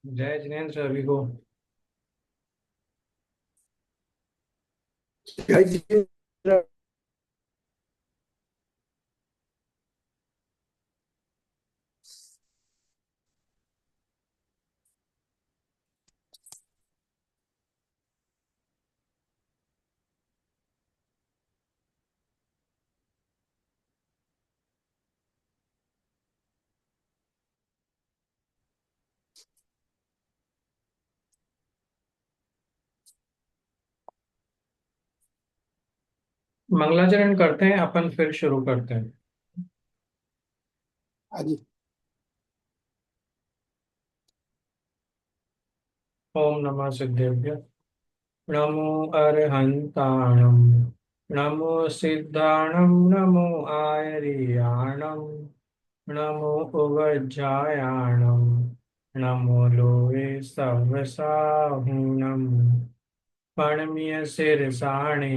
जय जिनेन्द्र रवि को। जय जितेंद्र। मंगलाचरण करते हैं अपन, फिर शुरू करते हैं। आज ओम नमः सिद्धेभ्य। नमो अरहंताणम। नमो सिद्धाणम। नमो आयरियाणम। नमो उवज्जायाणम। नमो लोये सवसाहुणम। फणमीय शिरसाणे।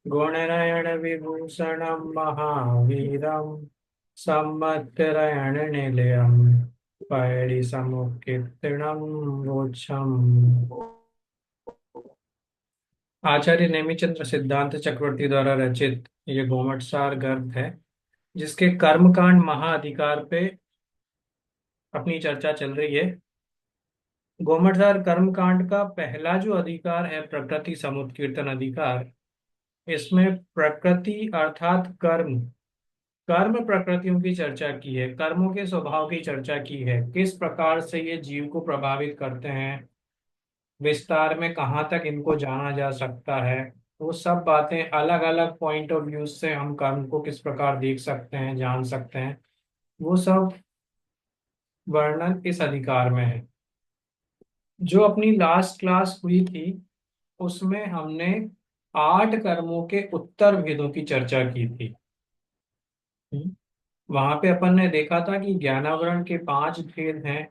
गुणनयन विभूषणम महावीरम। संवत्सरायण निलयम। पैड़ी समुत्कीर्तनम रोक्षम। आचार्य नेमिचंद्र सिद्धांत चक्रवर्ती द्वारा रचित ये गोमटसार ग्रंथ है, जिसके कर्मकांड महाअधिकार पे अपनी चर्चा चल रही है। गोमटसार कर्मकांड का पहला जो अधिकार है, प्रकृति समुत्कीर्तन अधिकार। इसमें प्रकृति अर्थात कर्म, कर्म प्रकृतियों की चर्चा की है, कर्मों के स्वभाव की चर्चा की है, किस प्रकार से ये जीव को प्रभावित करते हैं, विस्तार में कहाँ तक इनको जाना जा सकता है। वो सब बातें अलग अलग पॉइंट ऑफ व्यू से हम कर्म को किस प्रकार देख सकते हैं, जान सकते हैं, वो सब वर्णन इस अधिकार में है। जो अपनी लास्ट क्लास हुई थी, उसमें हमने 8 कर्मों के उत्तर भेदों की चर्चा की थी। वहां पे अपन ने देखा था कि ज्ञानावरण के 5 भेद हैं,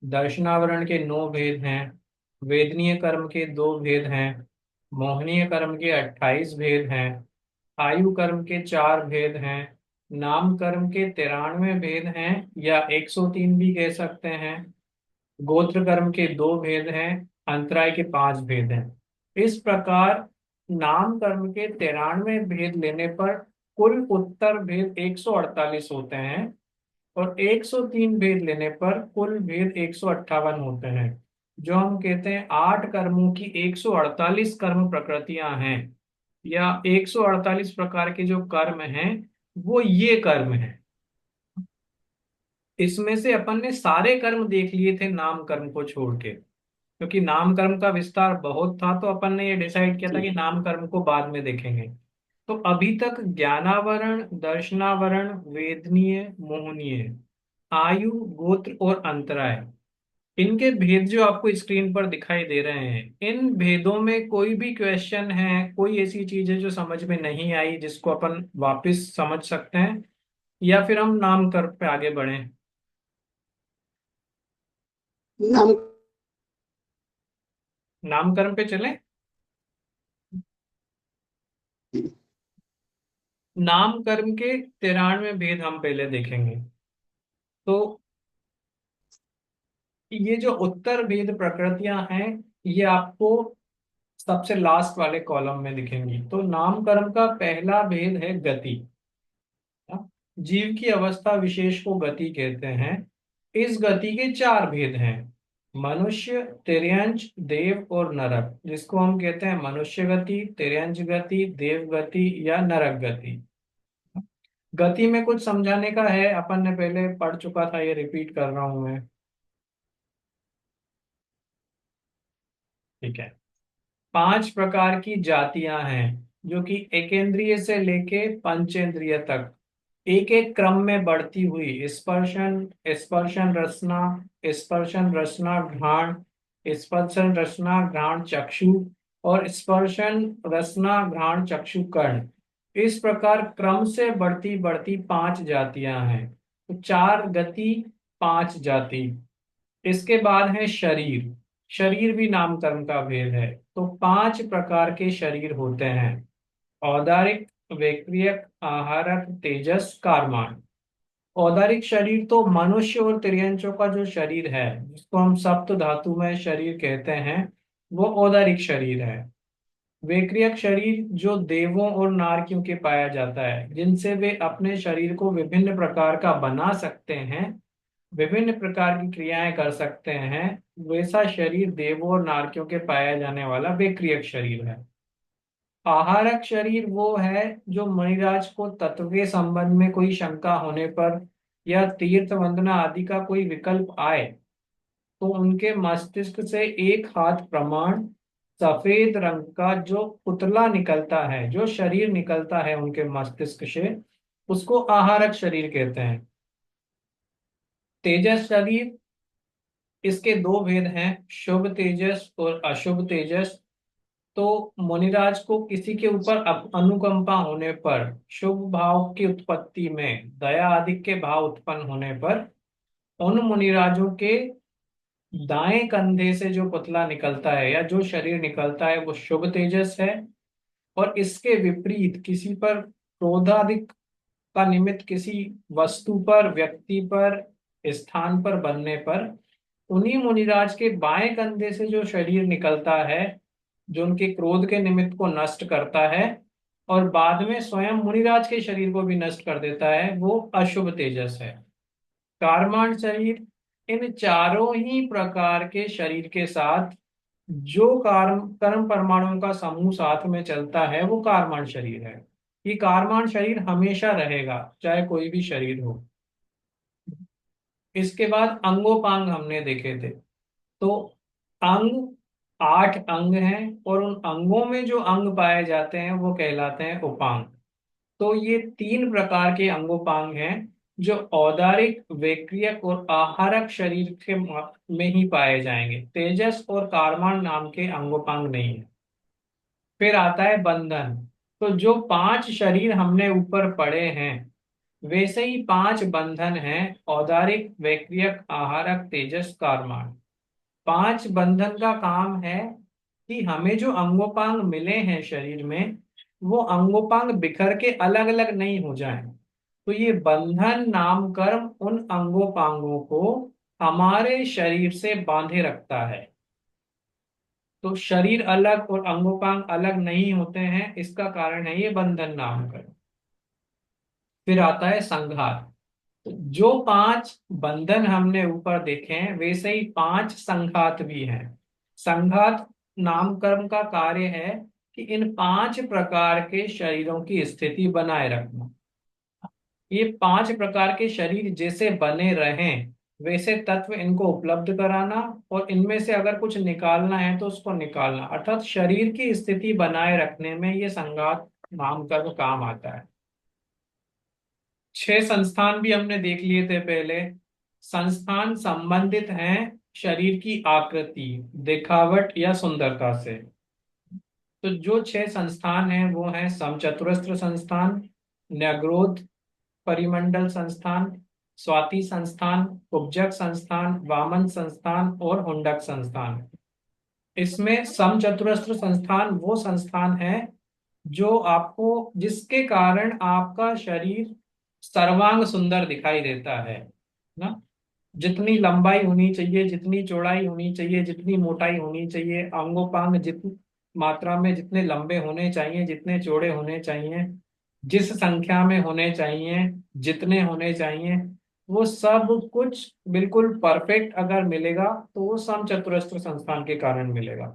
दर्शनावरण के 9 भेद हैं, वेदनीय कर्म के 2 भेद हैं, मोहनीय कर्म के 28 भेद हैं, आयु कर्म के 4 भेद हैं, नाम कर्म के 93 भेद हैं, या 103 भी कह सकते हैं, गोत्र कर्म के 2 भेद हैं, अंतराय के 5 भेद हैं। इस प्रकार नाम कर्म के 93 भेद लेने पर कुल उत्तर भेद 148 होते हैं, और 103 भेद लेने पर कुल भेद 158 होते हैं। जो हम कहते हैं 8 कर्मों की 148 कर्म प्रकृतियां हैं, या 148 प्रकार के जो कर्म हैं, वो ये कर्म हैं। इसमें से अपन ने सारे कर्म देख लिए थे नाम कर्म को छोड़ के, क्योंकि नाम कर्म का विस्तार बहुत था, तो अपन ने ये डिसाइड किया था कि नाम कर्म को बाद में देखेंगे। तो अभी तक ज्ञानावरण, दर्शनावरण, वेदनीय, मोहनीय, आयु, गोत्र और अंतराय, इनके भेद जो आपको स्क्रीन पर दिखाई दे रहे हैं, इन भेदों में कोई भी क्वेश्चन है, कोई ऐसी चीज है जो समझ में नहीं आई, जिसको अपन वापस समझ सकते हैं, या फिर हम नाम कर्म पे आगे बढ़े। नाम नाम कर्म पे चलें। नाम कर्म के 93 भेद हम पहले देखेंगे। तो ये जो उत्तर भेद प्रकृतियां हैं, ये आपको सबसे लास्ट वाले कॉलम में दिखेंगी। तो नाम कर्म का पहला भेद है गति। हाँ? जीव की अवस्था विशेष को गति कहते हैं। इस गति के 4 भेद हैं: मनुष्य, तिर्यंच, देव और नरक, जिसको हम कहते हैं मनुष्य गति, तिर्यंच गति, देव गति या नरक गति। गति में कुछ समझाने का है, अपन ने पहले पढ़ चुका था, ये रिपीट कर रहा हूं मैं। ठीक है। 5 प्रकार की जातियां हैं, जो कि एकेंद्रिय से लेके पंचेंद्रिय तक एक एक क्रम में बढ़ती हुई: स्पर्शन, स्पर्शन रसना, स्पर्शन रसना घ्राण, स्पर्शन रसना घ्राण चक्षु, और स्पर्शन रसना घ्राण चक्षु कर्ण। इस प्रकार क्रम से बढ़ती बढ़ती 5 जातियां हैं। तो 4 गति, 5 जाति। इसके बाद है शरीर। शरीर भी नाम कर्म का भेद है। तो 5 प्रकार के शरीर होते हैं: औदारिक, वैक्रियक, आहारक, तेजस, कारमान। औदारिक शरीर तो मनुष्य और तिर्यंचों का जो शरीर है, जिसको हम सप्त धातु में शरीर कहते हैं, वो औदारिक शरीर है। वैक्रियक शरीर जो देवों और नारकियों के पाया जाता है, जिनसे वे अपने शरीर को विभिन्न प्रकार का बना सकते हैं, विभिन्न प्रकार की क्रियाएं कर सकते हैं, वैसा शरीर देवों और नारकियों के पाया जाने वाला वैक्रियक शरीर है। आहारक शरीर वो है जो मणिराज को तत्व के संबंध में कोई शंका होने पर या तीर्थ वंदना आदि का कोई विकल्प आए, तो उनके मस्तिष्क से एक हाथ प्रमाण सफेद रंग का जो पुतला निकलता है, जो शरीर निकलता है उनके मस्तिष्क से, उसको आहारक शरीर कहते हैं। तेजस शरीर, इसके दो भेद हैं, शुभ तेजस और अशुभ तेजस। तो मुनिराज को किसी के ऊपर अनुकंपा होने पर, शुभ भाव की उत्पत्ति में दया आदि के भाव उत्पन्न होने पर, उन मुनिराजों के दाएं कंधे से जो पुतला निकलता है या जो शरीर निकलता है वो शुभ तेजस है। और इसके विपरीत किसी पर क्रोधाधिक का निमित्त किसी वस्तु पर, व्यक्ति पर, स्थान पर बनने पर, उन्हीं मुनिराज के बाएं कंधे से जो शरीर निकलता है, जो उनके क्रोध के निमित्त को नष्ट करता है और बाद में स्वयं मुनिराज के शरीर को भी नष्ट कर देता है, वो अशुभ तेजस है। कारमान शरीर, इन चारों ही प्रकार के शरीर के साथ जो कर्म कर्म परमाणुओं का समूह साथ में चलता है वो कारमान शरीर है। ये कारमान शरीर हमेशा रहेगा, चाहे कोई भी शरीर हो। इसके बाद अंगोपांग हमने देखे थे। तो अंग, 8 अंग हैं, और उन अंगों में जो अंग पाए जाते हैं वो कहलाते हैं उपांग। तो ये 3 प्रकार के अंगोपांग हैं जो औदारिक, वैक्रियक और आहारक शरीर के में ही पाए जाएंगे। तेजस और कारमान नाम के अंगोपांग नहीं है। फिर आता है बंधन। तो जो 5 शरीर हमने ऊपर पढ़े हैं, वैसे ही 5 बंधन हैं, औदारिक, वैक्रियक, आहारक, तेजस, कारमान। 5 बंधन का काम है कि हमें जो अंगोपांग मिले हैं शरीर में, वो अंगोपांग बिखर के अलग अलग नहीं हो जाएं। तो ये बंधन नाम कर्म उन अंगोपांगों को हमारे शरीर से बांधे रखता है। तो शरीर अलग और अंगोपांग अलग नहीं होते हैं, इसका कारण है ये बंधन नाम कर्म। फिर आता है संघात। जो 5 बंधन हमने ऊपर देखे हैं, वैसे ही 5 संघात भी हैं। संघात नामकर्म का कार्य है कि इन 5 प्रकार के शरीरों की स्थिति बनाए रखना। ये 5 प्रकार के शरीर जैसे बने रहें, वैसे तत्व इनको उपलब्ध कराना, और इनमें से अगर कुछ निकालना है तो उसको निकालना, अर्थात शरीर की स्थिति बनाए रखने में ये संघात नामकर्म काम आता है। 6 संस्थान भी हमने देख लिए थे पहले। संस्थान संबंधित हैं शरीर की आकृति, दिखावट या सुंदरता से। तो जो 6 संस्थान हैं वो हैं समचतुरस्र संस्थान, न्यग्रोध परिमंडल संस्थान, स्वाति संस्थान, उपजक संस्थान, वामन संस्थान और हुंडक संस्थान। इसमें समचतुरस्र संस्थान वो संस्थान है जो आपको, जिसके कारण आपका शरीर सर्वांग सुंदर दिखाई देता है ना। जितनी लंबाई होनी चाहिए, जितनी चौड़ाई होनी चाहिए, जितनी मोटाई होनी चाहिए, अंगोपांग जितनी मात्रा में जितने लंबे होने चाहिए, जितने चौड़े होने चाहिए, जिस संख्या में होने चाहिए, जितने होने चाहिए, वो सब कुछ बिल्कुल परफेक्ट अगर मिलेगा तो वो समचतुरस्र संस्थान के कारण मिलेगा।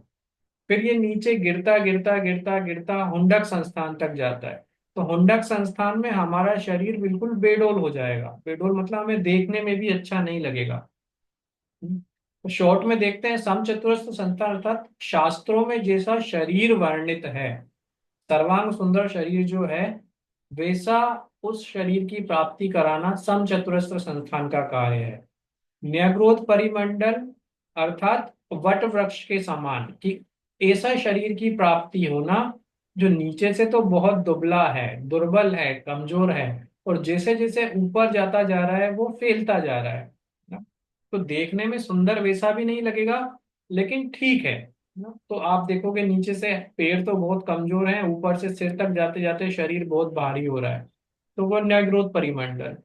फिर ये नीचे गिरता गिरता गिरता गिरता हुंडक संस्थान तक जाता है। तो हुंडक संस्थान में हमारा शरीर बिल्कुल बेडोल हो जाएगा। बेडोल मतलब हमें देखने में भी अच्छा नहीं लगेगा। तो शॉर्ट में देखते हैं, समचतुरस्र संस्थान अर्थात शास्त्रों में जैसा शरीर वर्णित है, सर्वांग सुंदर शरीर जो है, वैसा उस शरीर की प्राप्ति कराना समचतुरस्र संस्थान का कार्य है। न्यग्रोध परिमंडल अर्थात वट वृक्ष के समान, कि ऐसा शरीर की प्राप्ति होना जो नीचे से तो बहुत दुबला है, दुर्बल है, कमजोर है, और जैसे जैसे ऊपर जाता जा रहा है वो फैलता जा रहा है ना। तो देखने में सुंदर वैसा भी नहीं लगेगा, लेकिन ठीक है ना। तो आप देखोगे नीचे से पैर तो बहुत कमजोर हैं, ऊपर से सिर तक जाते जाते शरीर बहुत भारी हो रहा है, तो वो न्यग्रोध परिमंडल।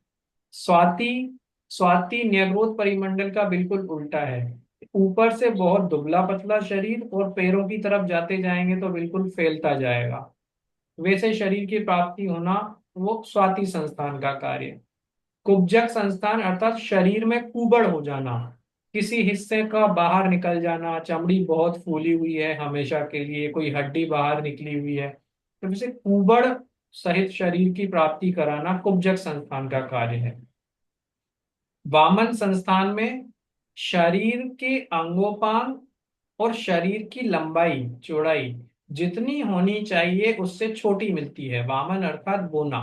स्वाति स्वाति न्यग्रोध परिमंडल का बिल्कुल उल्टा है। ऊपर से बहुत दुबला पतला शरीर और पैरों की तरफ जाते जाएंगे तो बिल्कुल फैलता जाएगा। वैसे शरीर की प्राप्ति होना वो स्वाति संस्थान का कार्य है। कुब्जक संस्थान अर्थात शरीर में कुबड़ हो जाना, किसी हिस्से का बाहर निकल जाना, चमड़ी बहुत फूली हुई है हमेशा के लिए, कोई हड्डी बाहर निकली हुई है, तो इसे कुबड़ सहित शरीर की प्राप्ति कराना कुब्जक संस्थान का कार्य है। वामन संस्थान में शरीर के अंगोपांग और शरीर की लंबाई चौड़ाई जितनी होनी चाहिए उससे छोटी मिलती है। वामन अर्थात बोना।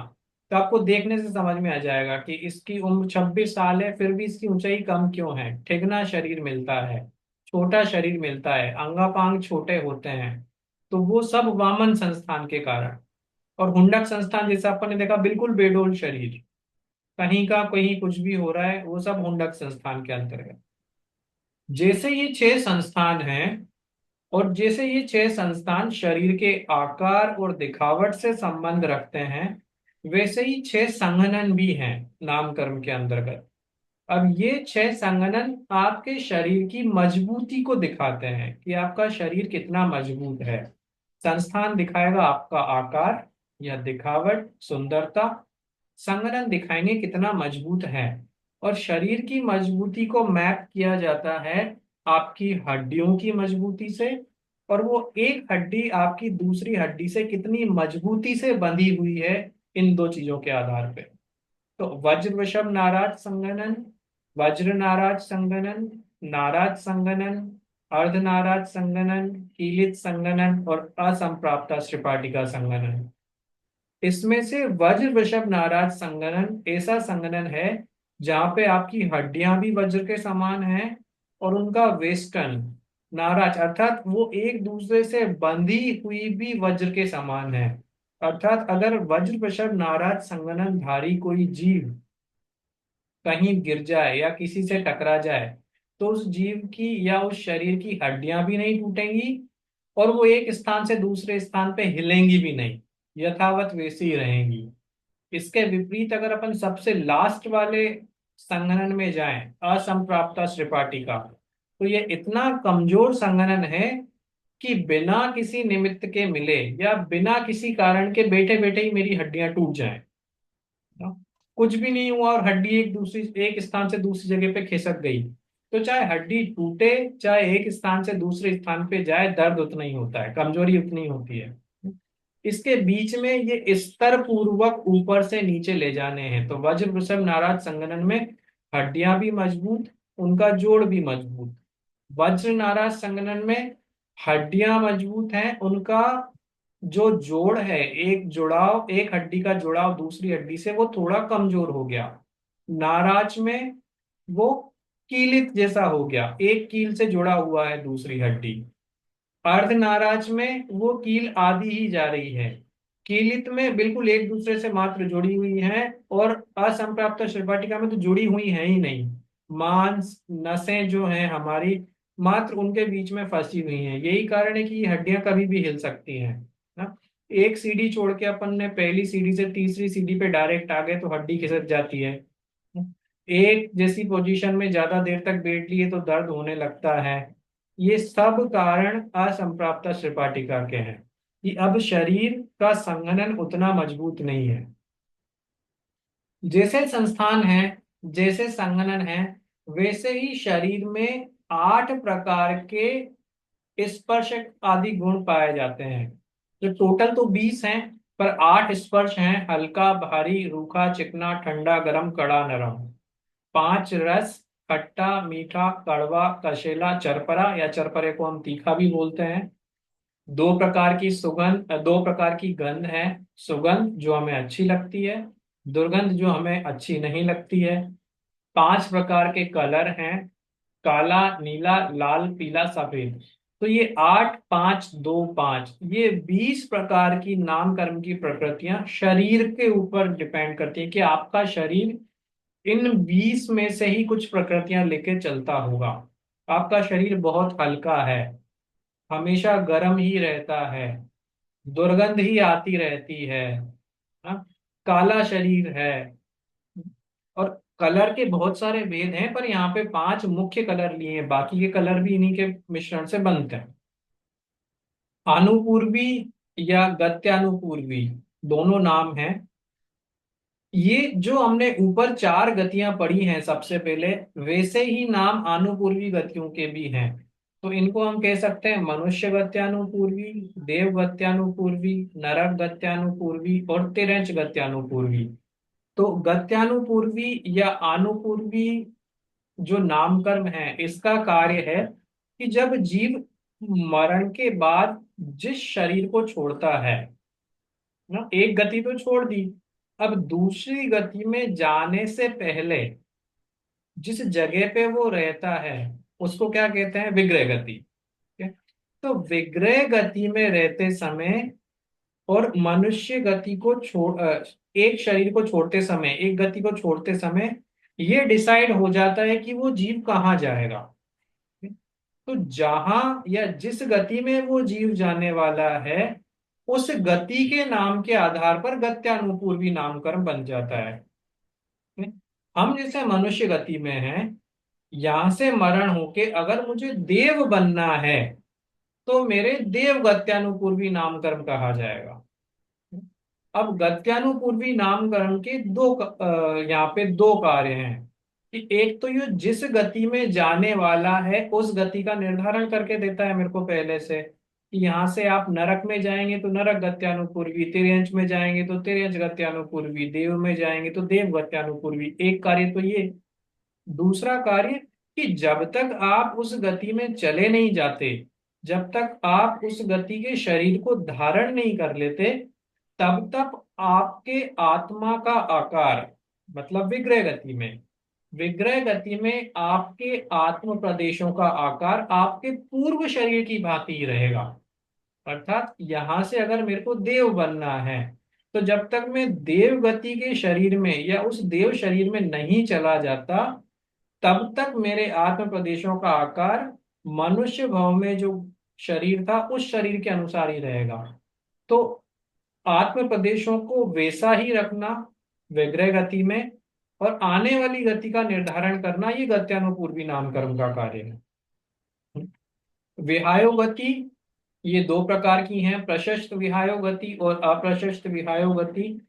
तो आपको देखने से समझ में आ जाएगा कि इसकी उम्र 26 साल है फिर भी इसकी ऊंचाई कम क्यों है। ठिगना शरीर मिलता है, छोटा शरीर मिलता है, अंगापांग छोटे होते हैं, तो वो सब वामन संस्थान के कारण। और हुंडक संस्थान जैसे अपन ने देखा बिल्कुल बेडोल शरीर, कहीं का कहीं कुछ भी हो रहा है, वो सब हुंडक संस्थान के अंतर्गत। जैसे ये 6 संस्थान हैं और जैसे ये 6 संस्थान शरीर के आकार और दिखावट से संबंध रखते हैं, वैसे ही 6 संघनन भी हैं नाम कर्म के अंतर्गत। अब ये 6 संघनन आपके शरीर की मजबूती को दिखाते हैं कि आपका शरीर कितना मजबूत है। संस्थान दिखाएगा आपका आकार या दिखावट, सुंदरता। संघनन दिखाएंगे कितना मजबूत है। और शरीर की मजबूती को मैप किया जाता है आपकी हड्डियों की मजबूती से, और वो एक हड्डी आपकी दूसरी हड्डी से कितनी मजबूती से बंधी हुई है, इन दो चीजों के आधार पे। तो वज्र वृषभ नाराज संगनन, वज्र नाराज संगनन, नाराज संगनन, अर्ध नाराज संगनन, कीलित संगनन और असंप्राप्ता श्रिपाटिका संगनन। इसमें से वज्र वृषभ नाराज संगनन ऐसा संगनन है जहां पे आपकी हड्डियां भी वज्र के समान हैं और उनका वेस्टन नाराज अर्थात वो एक दूसरे से बंधी हुई भी वज्र के समान है। अर्थात अगर वज्र वृषभ नाराज संगनन धारी कोई जीव कहीं गिर जाए या किसी से टकरा जाए तो उस जीव की या उस शरीर की हड्डियां भी नहीं टूटेंगी और वो एक स्थान से दूसरे स्थान पे हिलेंगी भी नहीं, यथावत वैसी ही रहेंगी। इसके विपरीत अगर अपन सबसे लास्ट वाले संघनन में जाएं, असंप्राप्ता श्रिपाटिका, तो ये इतना कमजोर संघनन है कि बिना किसी निमित्त के मिले या बिना किसी कारण के बैठे बैठे ही मेरी हड्डियां टूट जाएं। ना? कुछ भी नहीं हुआ और हड्डी एक स्थान से दूसरी जगह पे खिसक गई, तो चाहे हड्डी टूटे चाहे एक स्थान से दूसरे स्थान पे जाए, दर्द उतना ही होता है, कमजोरी उतनी ही होती है। इसके बीच में ये स्तर पूर्वक ऊपर से नीचे ले जाने हैं। तो वज्र वृषभ नाराज संगनन में हड्डियां भी मजबूत, उनका जोड़ भी मजबूत। वज्र नाराज संगनन में हड्डियां मजबूत हैं, उनका जो जोड़ है, एक जुड़ाव, एक हड्डी का जुड़ाव दूसरी हड्डी से वो थोड़ा कमजोर हो गया। नाराज में वो कीलित जैसा हो गया, एक कील से जुड़ा हुआ है दूसरी हड्डी। अर्ध नाराज में वो कील आधी ही जा रही है। कीलित में बिल्कुल एक दूसरे से मात्र जुड़ी हुई है और असंप्राप्त श्रिपाटिका में तो जुड़ी हुई है ही नहीं। मांस नसें जो हैं हमारी मात्र उनके बीच में फंसी हुई हैं। यही कारण है कि ये हड्डियां कभी भी हिल सकती हैं ना। एक सीढ़ी छोड़ के अपन ने पहली सीढ़ी से तीसरी सीढ़ी पे डायरेक्ट आ गए तो हड्डी खिसक जाती है। एक जैसी पोजीशन में ज्यादा देर तक बैठ लिए तो दर्द होने लगता है। ये सब कारण असंप्राप्त श्रिपाटिका के हैं कि अब शरीर का संघनन उतना मजबूत नहीं है। जैसे संस्थान है, जैसे संघनन है, वैसे ही शरीर में 8 प्रकार के स्पर्श आदि गुण पाए जाते हैं। तो टोटल तो 20 हैं, पर 8 स्पर्श हैं, हल्का भारी रूखा चिकना ठंडा गरम कड़ा नरम। 5 रस, खट्टा मीठा कड़वा कशेला चरपरा, या चरपरे को हम तीखा भी बोलते हैं। 2 प्रकार की सुगंध, 2 प्रकार की गंध है। सुगंध जो हमें अच्छी लगती है, दुर्गंध जो हमें अच्छी नहीं लगती है। 5 प्रकार के कलर हैं, काला नीला लाल पीला सफेद। तो ये 8 5 2 5 ये 20 प्रकार की नाम कर्म की प्रकृतियां शरीर के ऊपर डिपेंड करती है कि आपका शरीर इन 20 में से ही कुछ प्रकृतियां लेके चलता होगा। आपका शरीर बहुत हल्का है, हमेशा गर्म ही रहता है, दुर्गंध ही आती रहती है ना? काला शरीर है और कलर के बहुत सारे भेद हैं, पर यहाँ पे 5 मुख्य कलर लिए हैं, बाकी के कलर भी इन्हीं के मिश्रण से बनते हैं। आनुपूर्वी या गत्यानुपूर्वी दोनों नाम हैं। ये जो हमने ऊपर 4 गतियां पढ़ी हैं सबसे पहले, वैसे ही नाम आनुपूर्वी गतियों के भी हैं। तो इनको हम कह सकते हैं मनुष्य गत्यानुपूर्वी, देव गत्यानुपूर्वी, नरक गत्यानुपूर्वी और तिरंच गत्यानुपूर्वी। तो गत्यानुपूर्वी या आनुपूर्वी जो नामकर्म है, इसका कार्य है कि जब जीव मरण के बाद जिस शरीर को छोड़ता है ना, एक गति तो छोड़ दी, अब दूसरी गति में जाने से पहले जिस जगह पे वो रहता है उसको क्या कहते हैं? विग्रह गति। ठीक है? तो विग्रह गति में रहते समय और मनुष्य गति को एक शरीर को छोड़ते समय, एक गति को छोड़ते समय ये डिसाइड हो जाता है कि वो जीव कहाँ जाएगा। तो जहां या जिस गति में वो जीव जाने वाला है, उस गति के नाम के आधार पर गत्यानुपूर्वी नामकरण बन जाता है। हम जैसे मनुष्य गति में हैं, यहां से मरण होके अगर मुझे देव बनना है तो मेरे देव गत्यानुपूर्वी नामकरण कहा जाएगा। अब गत्यानुपूर्वी नामकरण के यहाँ पे दो कार्य हैं कि एक तो ये जिस गति में जाने वाला है उस गति का निर्धारण करके देता है मेरे को पहले से, कि यहाँ से आप नरक में जाएंगे तो नरक गत्यानुपूर्वी, तिर्यंच में जाएंगे तो तिर्यंच गत्यानुपूर्वी, देव में जाएंगे तो देव गत्यानुपूर्वी। एक कार्य तो ये। दूसरा कार्य कि जब तक आप उस गति में चले नहीं जाते, जब तक आप उस गति के शरीर को धारण नहीं कर लेते, तब तक आपके आत्मा का आकार, मतलब विग्रह गति में, विग्रह गति में आपके आत्म प्रदेशों का आकार आपके पूर्व शरीर की भांति ही रहेगा। अर्थात यहां से अगर मेरे को देव बनना है, तो जब तक मैं देव गति के शरीर में या उस देव शरीर में नहीं चला जाता, तब तक मेरे आत्म प्रदेशों का आकार मनुष्य भाव में जो शरीर था उस शरीर के अनुसार ही रहेगा। तो आत्म प्रदेशों को वैसा ही रखना विग्रह गति में, और आने वाली गति का निर्धारण करना, ये गत्यानुपूर्वी नामकरण का कार्य है। विहायो गति, ये दो प्रकार की हैं, प्रशस्त विहायो गति और अप्रशस्त विहायो गति।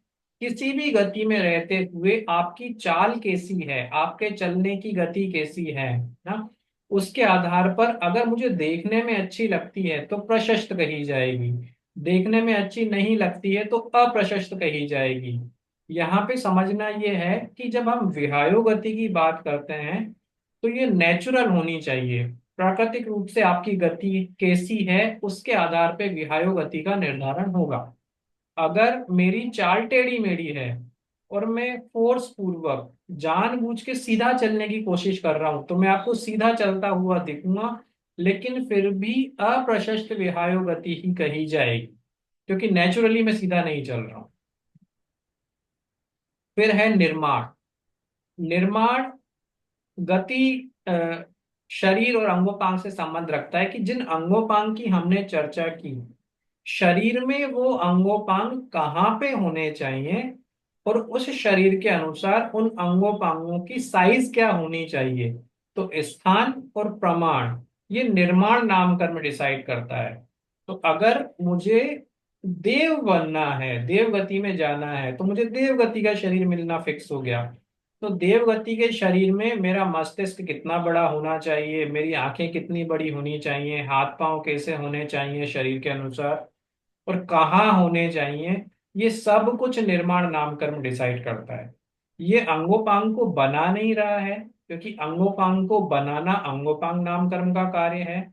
किसी भी गति में रहते हुए आपकी चाल कैसी है, आपके चलने की गति कैसी है ना, उसके आधार पर अगर मुझे देखने में अच्छी लगती है तो प्रशस्त कही जाएगी, देखने में अच्छी नहीं लगती है तो अप्रशस्त कही जाएगी। यहाँ पे समझना ये है कि जब हम विहायो गति की बात करते हैं तो ये नेचुरल होनी चाहिए, प्राकृतिक रूप से आपकी गति कैसी है उसके आधार पे विहायो गति का निर्धारण होगा। अगर मेरी चाल टेढ़ी मेढ़ी है और मैं फोर्स पूर्वक जानबूझ के सीधा चलने की कोशिश कर रहा हूं, तो मैं आपको सीधा चलता हुआ दिखूंगा, लेकिन फिर भी अप्रशस्त विहायो गति ही कही जाएगी, क्योंकि नेचुरली मैं सीधा नहीं चल रहा हूं। फिर है निर्माण। निर्माण गति शरीर और अंगोपांग से संबंध रखता है कि जिन अंगोपांग की हमने चर्चा की, शरीर में वो अंगोपांग कहाँ पे होने चाहिए और उस शरीर के अनुसार उन अंगोपांगों की साइज क्या होनी चाहिए। तो स्थान और प्रमाण ये निर्माण नामकरण में डिसाइड करता है। तो अगर मुझे देव बनना है, देव गति में जाना है, तो मुझे देव गति का शरीर मिलना फिक्स हो गया। तो देवगति के शरीर में मेरा मस्तिष्क कितना बड़ा होना चाहिए, मेरी आंखें कितनी बड़ी होनी चाहिए, हाथ पांव कैसे होने चाहिए शरीर के अनुसार, और कहाँ होने चाहिए, ये सब कुछ निर्माण नामकरण डिसाइड करता है। ये अंगोपांग को बना नहीं रहा है, क्योंकि अंगोपांग को बनाना अंगोपांग नामकरण का कार्य है।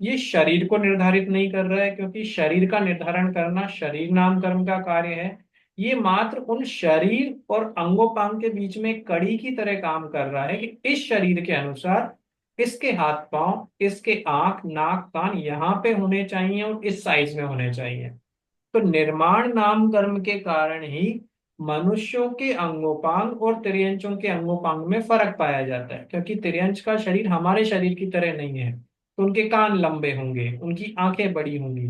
ये शरीर को निर्धारित नहीं कर रहा है, क्योंकि शरीर का निर्धारण करना शरीर नामकरण का कार्य है। ये मात्र उन शरीर और अंगोपांग के बीच में एक कड़ी की तरह काम कर रहा है कि इस शरीर के अनुसार इसके हाथ पांव, इसके आंख नाक कान यहाँ पे होने चाहिए और इस साइज में होने चाहिए। तो निर्माण नामकरण के कारण ही मनुष्यों के अंगोपांग और तिर्यंचों के अंगोपांग में फर्क पाया जाता है, क्योंकि तिर्यंच का शरीर हमारे शरीर की तरह नहीं है, तो उनके कान लंबे होंगे, उनकी आंखें बड़ी होंगी।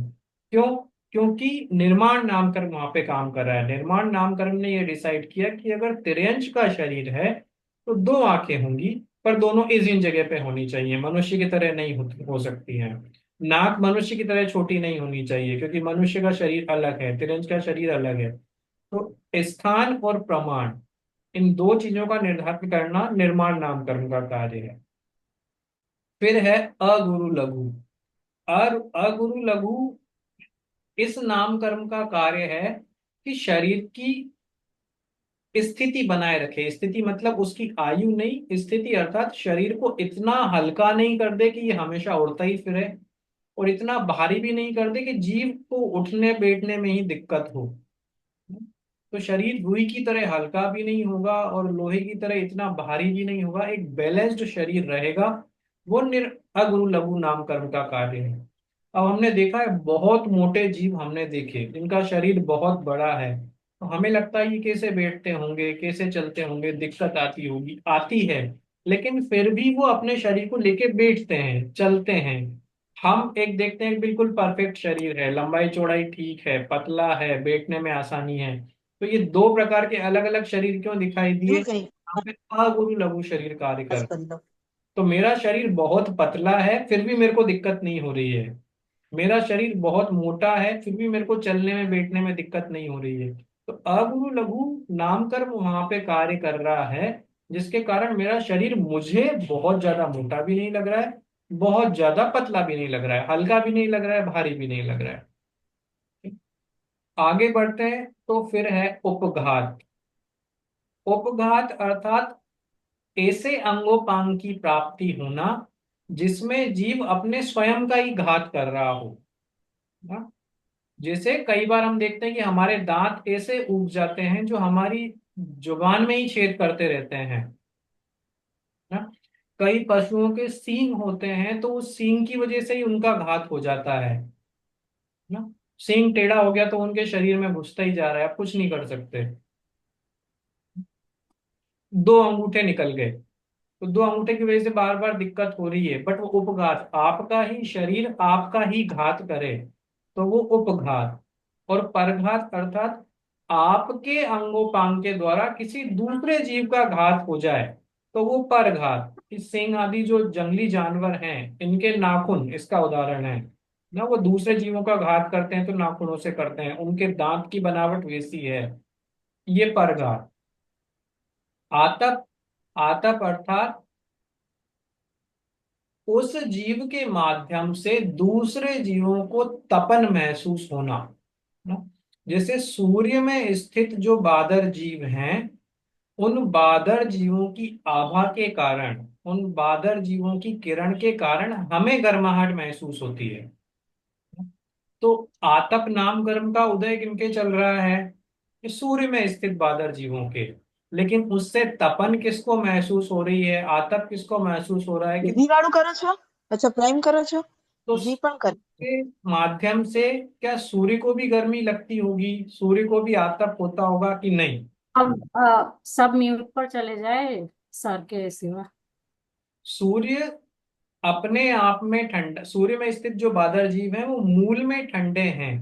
क्यों? क्योंकि निर्माण नामकरण वहां पे काम कर रहा है। निर्माण नामकरण ने यह डिसाइड किया कि अगर तिर्यंश का शरीर है तो दो आंखें होंगी, पर दोनों इस इन जगह पे होनी चाहिए, मनुष्य की तरह नहीं हो सकती हैं। नाक मनुष्य की तरह छोटी नहीं होनी चाहिए, क्योंकि मनुष्य का शरीर अलग है, तिर्यंश का शरीर अलग है। तो स्थान और प्रमाण, इन दो चीजों का निर्धारण करना निर्माण नामकरण का कार्य है। फिर है अगुरु लघु। और अगुरु लघु इस नामकरण का कार्य है कि शरीर की स्थिति बनाए रखे। स्थिति मतलब उसकी आयु नहीं, स्थिति अर्थात शरीर को इतना हल्का नहीं कर दे कि ये हमेशा उड़ता ही फिरे, और इतना भारी भी नहीं कर दे कि जीव को उठने बैठने में ही दिक्कत हो। तो शरीर रुई की तरह हल्का भी नहीं होगा और लोहे की तरह इतना भारी भी नहीं होगा, एक बैलेंस्ड शरीर रहेगा। वो अगुरु लघु नामकरण का कार्य है। अब हमने देखा है बहुत मोटे जीव हमने देखे जिनका शरीर बहुत बड़ा है, तो हमें लगता है ये कैसे बैठते होंगे, कैसे चलते होंगे, दिक्कत आती होगी, आती है। लेकिन फिर भी वो अपने शरीर को लेके बैठते हैं, चलते हैं। हम एक देखते हैं बिल्कुल परफेक्ट शरीर है, लंबाई चौड़ाई ठीक है, पतला है, बैठने में आसानी है। तो ये दो प्रकार के अलग अलग शरीर क्यों दिखाई दिए? तुम्ही काही यहाँ पे अगुरु लघु शरीर कार्य बस कर। बंद. तो मेरा शरीर बहुत पतला है फिर भी मेरे को दिक्कत नहीं हो रही है। मेरा शरीर बहुत मोटा है फिर भी मेरे को चलने में बैठने में दिक्कत नहीं हो रही है। तो अगुरु लघु नामकर्म वहां पे कार्य कर रहा है, जिसके कारण मेरा शरीर मुझे बहुत ज्यादा मोटा भी नहीं लग रहा है, बहुत ज्यादा पतला भी नहीं लग रहा है, हल्का भी नहीं लग रहा है, भारी भी नहीं लग रहा है। आगे बढ़ते हैं तो फिर है उपघात। उपघात अर्थात ऐसे अंगोपांग की प्राप्ति होना जिसमें जीव अपने स्वयं का ही घात कर रहा हो ना। जैसे कई बार हम देखते हैं कि हमारे दांत ऐसे उग जाते हैं जो हमारी जुबान में ही छेद करते रहते हैं ना। कई पशुओं के सींग होते हैं तो उस सींग की वजह से ही उनका घात हो जाता है ना। सींग टेढ़ा हो गया तो उनके शरीर में घुसता ही जा रहा है, आप कुछ नहीं कर सकते। दो अंगूठे निकल गए तो दो अंगूठे की वजह से बार बार दिक्कत हो रही है, बट वो उपघात, आपका ही शरीर आपका ही घात करे तो वो उपघात। और परघात अर्थात आपके अंगोपांग के द्वारा किसी दूसरे जीव का घात हो जाए तो वो परघात। इस सिंह आदि जो जंगली जानवर हैं, इनके नाखून इसका उदाहरण है ना। वो दूसरे जीवों का घात करते हैं तो नाखूनों से करते हैं, उनके दांत की बनावट वैसी है। ये परघात। आतप, आतप अर्थात उस जीव के माध्यम से दूसरे जीवों को तपन महसूस होना ना। जैसे सूर्य में स्थित जो बादर जीव हैं, उन बादर जीवों की आभा के कारण, उन बादर जीवों की किरण के कारण हमें गर्माहट महसूस होती है। तो आतप नाम गर्म का उदय किनके चल रहा है? ये सूर्य में स्थित बादर जीवों के। लेकिन उससे तपन किसको महसूस हो रही है, आतप किसको महसूस हो रहा है कि જી વાળું કરો છો? અચ્છા પ્રાઇમ કરો છો? तो જી પણ कर. के माध्यम से क्या सूर्य को भी गर्मी लगती होगी, सूर्य को भी आतप होता होगा कि नहीं? अब सब म्यूट पर चले जाए सर के सिवा। सूर्य अपने आप में ठंडा, सूर्य में स्थित जो बादल जीव हैं वो मूल में ठंडे हैं,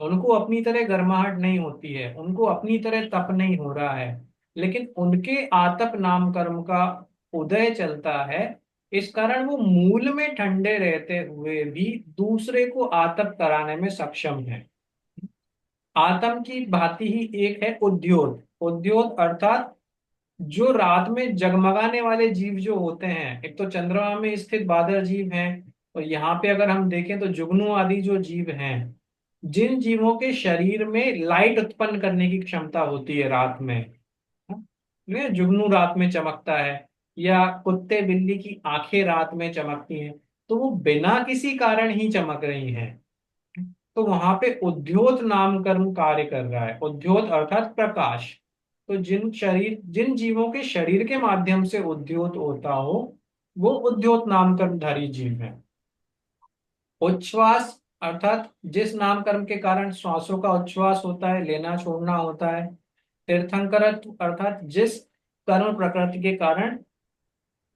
उनको अपनी तरह गर्माहट नहीं होती है, उनको अपनी तरह तप नहीं हो रहा है। लेकिन उनके आतप नाम कर्म का उदय चलता है, इस कारण वो मूल में ठंडे रहते हुए भी दूसरे को आतप कराने में सक्षम है। आतम की भांति ही एक है उद्योत। उद्योत अर्थात जो रात में जगमगाने वाले जीव जो होते हैं, एक तो चंद्रमा में स्थित बादल जीव हैं, और यहाँ पे अगर हम देखें तो जुगनू आदि जो जीव हैं, जिन जीवों के शरीर में लाइट उत्पन्न करने की क्षमता होती है रात में, ने जुगनू रात में चमकता है, या कुत्ते बिल्ली की आंखें रात में चमकती हैं, तो वो बिना किसी कारण ही चमक रही हैं। तो वहां पे उद्योत नाम कर्म कार्य कर रहा है। उद्योत अर्थात प्रकाश। तो जिन जीवों के शरीर के माध्यम से उद्योत होता हो, वो उद्योत नाम कर्मधारी जीव है। उच्छ्वास अर्थात जिस नाम कर्म के कारण श्वासों का उच्छ्वास होता है, लेना छोड़ना होता है। तीर्थंकरत्व अर्थात जिस कर्म प्रकृति के कारण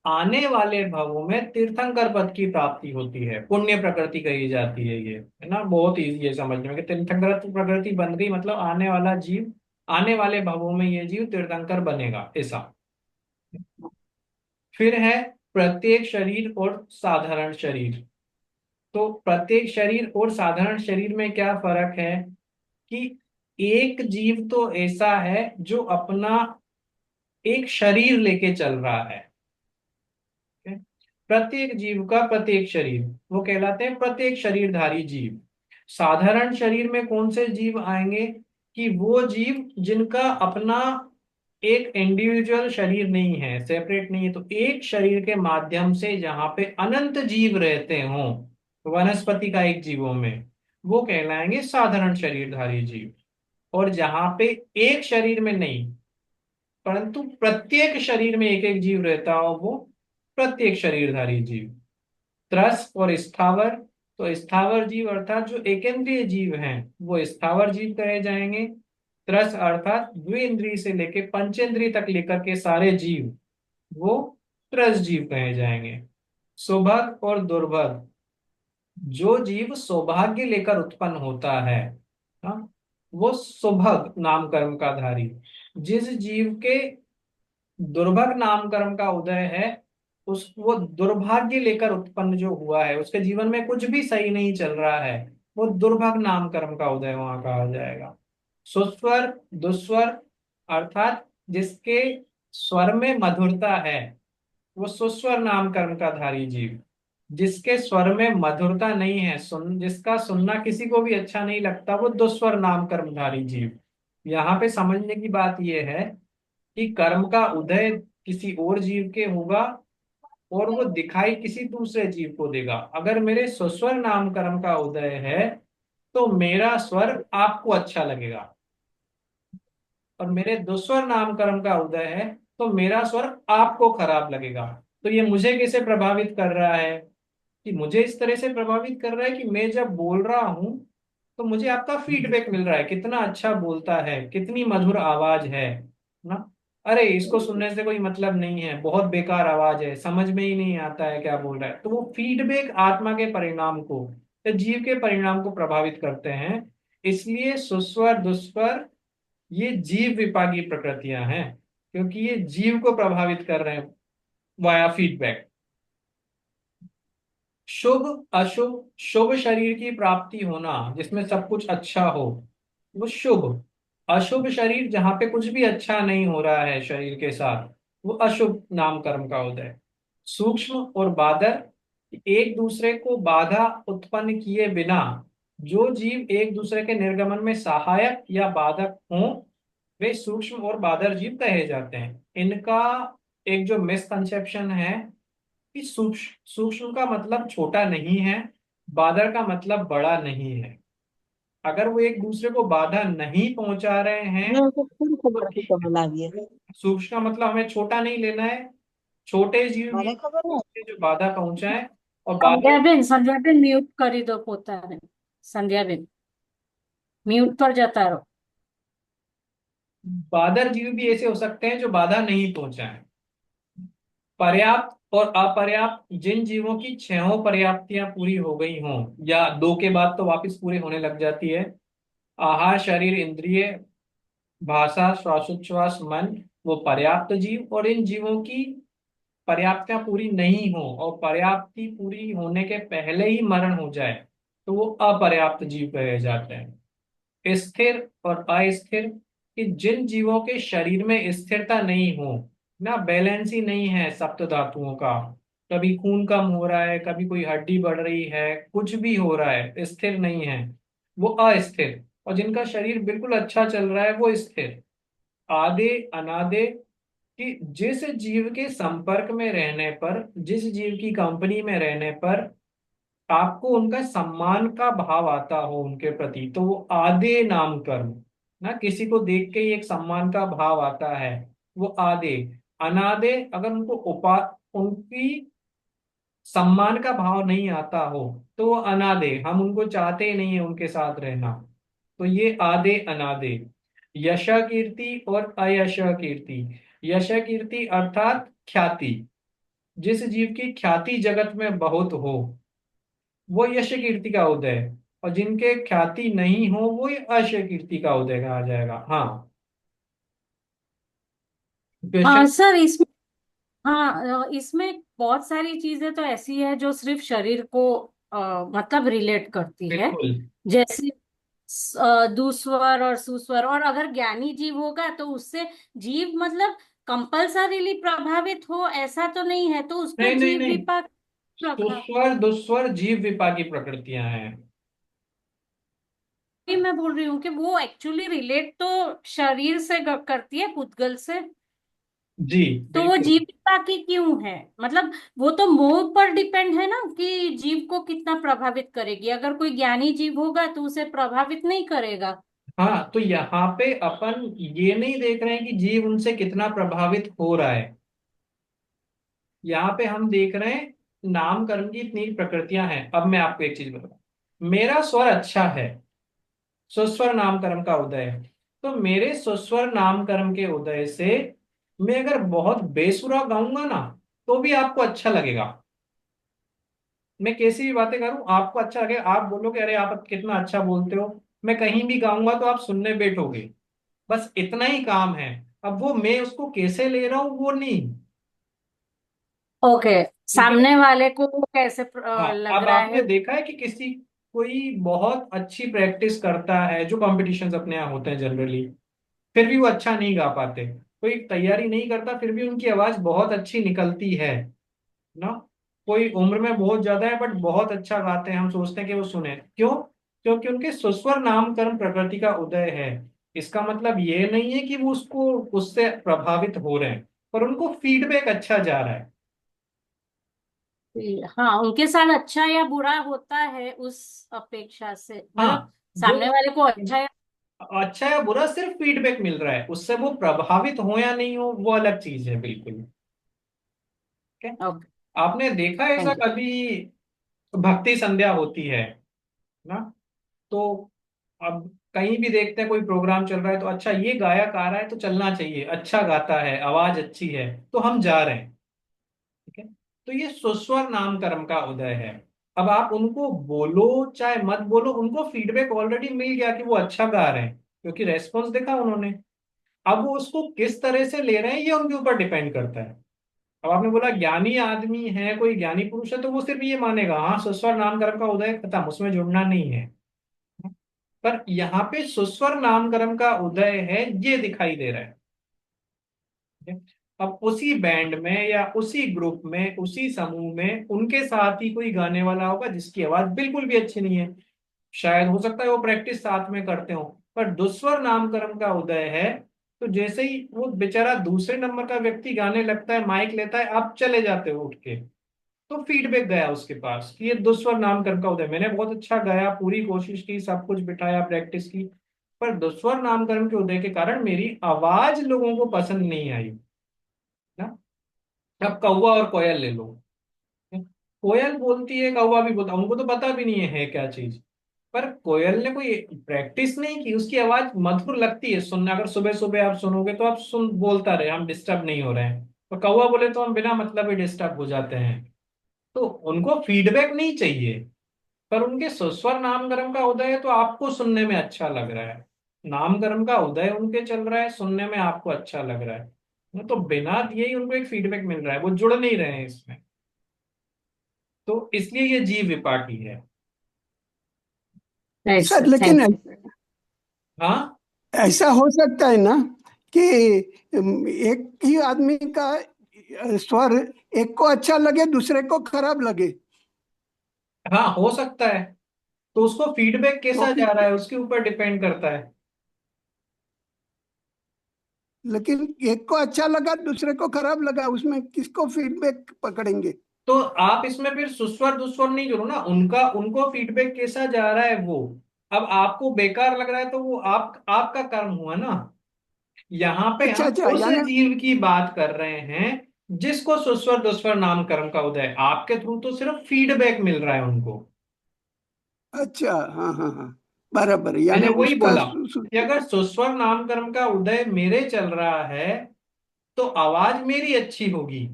आने वाले भवों में तीर्थंकर पद की प्राप्ति होती है, पुण्य प्रकृति कही जाती है ये, है ना। बहुत इजी है समझने में कि तीर्थंकर प्रकृति बन गई मतलब आने वाला जीव, आने वाले भवों में ये जीव तीर्थंकर बनेगा ऐसा। फिर है प्रत्येक शरीर और साधारण शरीर। तो प्रत्येक शरीर और साधारण शरीर में क्या फर्क है कि एक जीव तो ऐसा है जो अपना एक शरीर लेके चल रहा है। ठीक है? प्रत्येक जीव का प्रत्येक शरीर, वो कहलाते हैं प्रत्येक शरीरधारी जीव। साधारण शरीर में कौन से जीव आएंगे कि वो जीव जिनका अपना एक इंडिविजुअल शरीर नहीं है, सेपरेट नहीं है, तो एक शरीर के माध्यम से जहां पे अनंत जीव रहते हों, वनस्पति का एक जीवों में, वो कहलाएंगे साधारण शरीरधारी जीव। और जहां पे एक शरीर में नहीं परंतु प्रत्येक शरीर में एक एक जीव रहता हो, वो प्रत्येक शरीरधारी जीव। त्रस और स्थावर, तो स्थावर जीव अर्थात जो एकेंद्रिय जीव हैं वो स्थावर जीव कहे जाएंगे। त्रस अर्थात द्विइंद्रिय से लेके पंचेंद्रिय तक लेकर के सारे जीव, वो त्रस जीव कहे जाएंगे। सौभाग्य और दुर्भाग्य, जो जीव सौभाग्य लेकर उत्पन्न होता है, हाँ, वो सुभग नाम कर्म का धारी। जिस जीव के दुर्भग नाम कर्म का उदय है, उस वो दुर्भाग्य लेकर उत्पन्न जो हुआ है, उसके जीवन में कुछ भी सही नहीं चल रहा है, वो दुर्भग नाम कर्म का उदय वहां कहा जाएगा। सुस्वर दुस्वर अर्थात जिसके स्वर में मधुरता है, वो सुस्वर नाम कर्म का धारी जीव। जिसके स्वर में मधुरता नहीं है, जिसका सुनना किसी को भी अच्छा नहीं लगता, वो दुस्वर नाम कर्मधारी जीव। यहाँ पे समझने की बात यह है कि कर्म का उदय किसी और जीव के होगा और वो दिखाई किसी दूसरे जीव को देगा। अगर मेरे सुस्वर नाम कर्म का उदय है तो मेरा स्वर आपको अच्छा लगेगा, और मेरे दुस्वर नाम कर्म का उदय है तो मेरा स्वर आपको खराब लगेगा। तो ये मुझे कैसे प्रभावित कर रहा है कि मुझे इस तरह से प्रभावित कर रहा है कि मैं जब बोल रहा हूं तो मुझे आपका फीडबैक मिल रहा है, कितना अच्छा बोलता है, कितनी मधुर आवाज है ना। अरे इसको सुनने से कोई मतलब नहीं है, बहुत बेकार आवाज है, समझ में ही नहीं आता है क्या बोल रहा है। तो वो फीडबैक आत्मा के परिणाम को या जीव के परिणाम को प्रभावित करते हैं। इसलिए सुस्वर दुस्वर ये जीव विपागी प्रकृतियां हैं, क्योंकि ये जीव को प्रभावित कर रहे हैं वाया फीडबैक। शुभ अशुभ, शुभ शरीर की प्राप्ति होना जिसमें सब कुछ अच्छा हो, वो शुभ। अशुभ शरीर जहां पे कुछ भी अच्छा नहीं हो रहा है शरीर के साथ, वो अशुभ नाम कर्म का उदय। सूक्ष्म और बादर, एक दूसरे को बाधा उत्पन्न किए बिना जो जीव एक दूसरे के निर्गमन में सहायक या बाधक हों, वे सूक्ष्म और बादर जीव कहे जाते हैं। इनका एक जो मिसकंसेप्शन है कि सूक्ष्म सूक्ष्म का मतलब छोटा नहीं है, बादर का मतलब बड़ा नहीं है। अगर वो एक दूसरे को बाधा नहीं पहुंचा रहे हैं मैं तो फिर तो खबर की ठीक है। खबर लागी है। सूक्ष्म का मतलब हमें छोटा नहीं लेना है, छोटे जीव भी મને ખબર ને जो बाधा पहुंचाए। और बादर, संध्या बेन म्यूट કરી દો પોતાને સંધ્યા બેન म्यूट पर जता रहो। बादर जीव भी ऐसे हो सकते हैं जो बाधा नहीं पहुंचाए। पर्याप्त और अपर्याप्त, जिन जीवों की छहों पर्याप्तियां पूरी हो गई हों या दो के बाद तो वापस पूरी होने लग जाती है, आहार शरीर इंद्रिय भाषा श्वासोच्छ्वास मन, वो पर्याप्त जीव। और इन जीवों की पर्याप्तियां पूरी नहीं हो और पर्याप्ति पूरी होने के पहले ही मरण हो जाए, तो वो अपर्याप्त जीव कहे जाते हैं। स्थिर और अस्थिर, कि जिन जीवों के शरीर में स्थिरता नहीं हो, ना बैलेंस ही नहीं है सप्त धातुओं का, कभी खून कम हो रहा है, कभी कोई हड्डी बढ़ रही है, कुछ भी हो रहा है, स्थिर नहीं है, वो अस्थिर। और जिनका शरीर बिल्कुल अच्छा चल रहा है वो स्थिर। आधे अनादे, कि जिस जीव के संपर्क में रहने पर, जिस जीव की कंपनी में रहने पर आपको उनका सम्मान का भाव आता हो उनके प्रति, तो वो आदे नाम कर्म ना, किसी को देख के ही एक सम्मान का भाव आता है, वो आदे। अनादे, अगर उनको उनकी सम्मान का भाव नहीं आता हो तो वो अनादे, हम उनको चाहते ही नहीं है उनके साथ रहना, तो ये आदे अनादे। यश कीर्ति और अयश कीर्ति, यश कीर्ति अर्थात ख्याति, जिस जीव की ख्याति जगत में बहुत हो वो यश कीर्ति का उदय, और जिनके ख्याति नहीं हो वो यश कीर्ति का उदय कहा जाएगा। हाँ, क्वेश्चन। सर इसमें, हाँ इसमें बहुत सारी चीजें तो ऐसी है जो सिर्फ शरीर को मतलब रिलेट करती है। बिल्कुल। जैसे दुस्वर और सुस्वर, और अगर ज्ञानी जीव होगा तो उससे जीव मतलब कंपल्सरीली प्रभावित हो ऐसा तो नहीं है, तो उस नहीं पर नहीं जीव नहीं, विपाक रखा। सुस्वर दुस्वर जीव विपाकी प्रकृतियां हैं। ये मैं बोल रही हूँ कि वो एक्चुअली रिलेट तो शरीर से करती है, पुद्गल से। जी तो वो बिल्कुल। जीव विपाकी क्यों है? मतलब वो तो मोह पर डिपेंड है ना, कि जीव को कितना प्रभावित करेगी। अगर कोई ज्ञानी जीव होगा तो उसे प्रभावित नहीं करेगा। हाँ, तो यहाँ पे अपन ये नहीं देख रहे हैं कि जीव उनसे कितना प्रभावित हो रहा है। यहाँ पे हम देख रहे हैं नाम कर्म की इतनी प्रकृतियां हैं। अब मैं आपको एक चीज बताऊं, मेरा स्वर अच्छा है, सुस्वर नाम कर्म का उदय है, तो मेरे सुस्वर नाम कर्म के उदय से मैं अगर बहुत बेसुरा गाऊंगा ना तो भी आपको अच्छा लगेगा। मैं कैसी भी बातें करूं आपको अच्छा लगेगा, आप बोलोगे अरे आप कितना अच्छा बोलते हो। मैं कहीं भी गाऊंगा तो आप सुनने बैठोगे। बस इतना ही काम है। अब वो मैं उसको कैसे ले रहा हूँ वो नहीं। ओके, ठीक है। सामने वाले को कैसे हाँ, लग अब रहा आपने है। देखा है कि किसी कोई बहुत अच्छी प्रैक्टिस करता है, जो कॉम्पिटिशन्स अपने यहाँ होते हैं जनरली, फिर भी वो अच्छा नहीं गा पाते। कोई तैयारी नहीं करता फिर भी उनकी आवाज बहुत अच्छी निकलती है ना। कोई उम्र में बहुत ज्यादा है बट बहुत अच्छा गाते हैं, हम सोचते हैं कि वो सुने क्यों, क्योंकि उनके सुस्वर नामकरण प्रकृति का उदय है। इसका मतलब ये नहीं है कि वो उसको उससे प्रभावित हो रहे हैं, पर उनको फीडबैक अच्छा जा रहा है। हाँ, उनके साथ अच्छा या बुरा होता है उस अपेक्षा से, मतलब हाँ, वो सामने वाले को अच्छा या। अच्छा या बुरा सिर्फ फीडबैक मिल रहा है, उससे वो प्रभावित हो या नहीं हो वो अलग चीज है बिल्कुल। ठीक है। ओके, आपने देखा है ऐसा थैंक यू। कभी भक्ति संध्या होती है ना, तो अब कहीं भी देखते हैं कोई प्रोग्राम चल रहा है तो अच्छा ये गायक आ रहा है तो चलना चाहिए, अच्छा गाता है, आवाज अच्छी है, तो हम जा रहे हैं। ठीक है। तो ये सुस्वर नाम कर्म का उदय है। अब आप उनको बोलो चाहे मत बोलो, उनको फीडबैक ऑलरेडी मिल गया कि वो अच्छा गा रहे हैं, क्योंकि रेस्पॉन्स देखा उन्होंने। अब वो उसको किस तरह से ले रहे हैं ये उनके ऊपर डिपेंड करता है। अब आपने बोला ज्ञानी आदमी है, कोई ज्ञानी पुरुष है, तो वो सिर्फ ये मानेगा हाँ सुस्वर नाम कर्म का उदय, खत्म, उसमें जुड़ना नहीं है। पर यहाँ पे सुस्वर नामकरण का उदय है ये दिखाई दे रहा है। ठीक है? अब उसी बैंड में या उसी ग्रुप में उसी समूह में उनके साथ ही कोई गाने वाला होगा जिसकी आवाज बिल्कुल भी अच्छी नहीं है। शायद हो सकता है वो प्रैक्टिस साथ में करते हो, पर दुस्वर नामकरण का उदय है। तो जैसे ही वो बेचारा दूसरे नंबर का व्यक्ति गाने लगता है, माइक लेता है, आप चले जाते हो उठ के, तो फीडबैक गया उसके पास कि ये दुस्वर नाम कर्म का उदय, मैंने बहुत अच्छा गाया, पूरी कोशिश की, सब कुछ बिठाया, प्रैक्टिस की, पर दुस्वर नाम कर्म के उदय के कारण मेरी आवाज लोगों को पसंद नहीं आई ना। अब कौवा और कोयल ले लो। कोयल बोलती है, कौवा भी बोलता है, उनको तो पता भी नहीं है क्या चीज। पर कोयल ने कोई प्रैक्टिस नहीं की, उसकी आवाज मधुर लगती है सुनना, अगर सुबह सुबह आप सुनोगे तो आप सुन बोलता रहे, हम डिस्टर्ब नहीं हो रहे हैं। और कौवा बोले तो हम बिना मतलब ही डिस्टर्ब हो जाते हैं। तो उनको फीडबैक नहीं चाहिए, पर उनके सुस्वर नामकरण का उदय है तो आपको सुनने में अच्छा लग रहा है। नामकरण का उदय उनके चल रहा है, सुनने में आपको अच्छा लग रहा है। वो तो बिना दिए ही उनको एक फीडबैक मिल रहा है, वो जुड़ नहीं रहे हैं इसमें। तो इसलिए ये जीव विपाकी है। राइट सर सर, लेकिन थैंक यू। हाँ। ऐसा हो सकता है ना कि एक ही आदमी का स्वर एक को अच्छा लगे दूसरे को खराब लगे। हाँ, हो सकता है। तो उसको फीडबैक तो कैसा जा फिर रहा है उसके ऊपर डिपेंड करता है। लेकिन एक को अच्छा लगा दूसरे को खराब लगा, उसमें किसको फीडबैक पकड़ेंगे? तो आप इसमें फिर सुस्वर दुस्वर नहीं जोड़ो ना, उनका उनको फीडबैक कैसा जा रहा है वो। अब आपको बेकार लग रहा है तो वो आपका कर्म हुआ ना। यहाँ पे अच्छा हम अच्छा, उस यानी जीव की बात कर रहे हैं जिसको सुस्वर दुस्वर नाम कर्म का उदय, आपके थ्रू तो सिर्फ फीडबैक मिल रहा है उनको। अच्छा, हाँ हाँ हाँ, बराबर, यानी मैंने वही उसका बोला कि अगर सुस्वर नाम कर्म का उदय मेरे चल रहा है तो आवाज मेरी अच्छी होगी।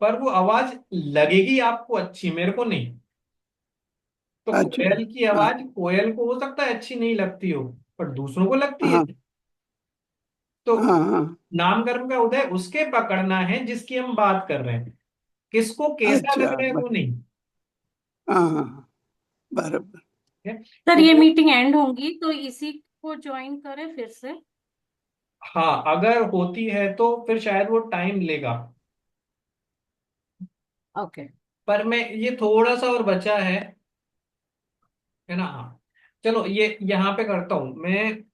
पर वो आवाज लगेगी आपको अच्छी, मेरे को नहीं। तो अच्छा। कोयल की हाँ आवाज कोयल को हो सकता है अच्छी नहीं लगती हो, पर दूसरों को लगती है। हाँ तो हाँ हाँ। नाम कर्म का उदय उसके पकड़ना है जिसकी हम बात कर रहे हैं, किसको कैसा अच्छा लग रहा है वो नहीं। हाँ हाँ हाँ, बराबर। ठीक है। सर तो ये वो, मीटिंग एंड होंगी तो इसी को ज्वाइन करें फिर से। हाँ अगर होती है तो फिर शायद वो टाइम लेगा। ओके। पर मैं ये थोड़ा सा और बचा है ना। हाँ चलो ये यहाँ पे करता हूँ मैं।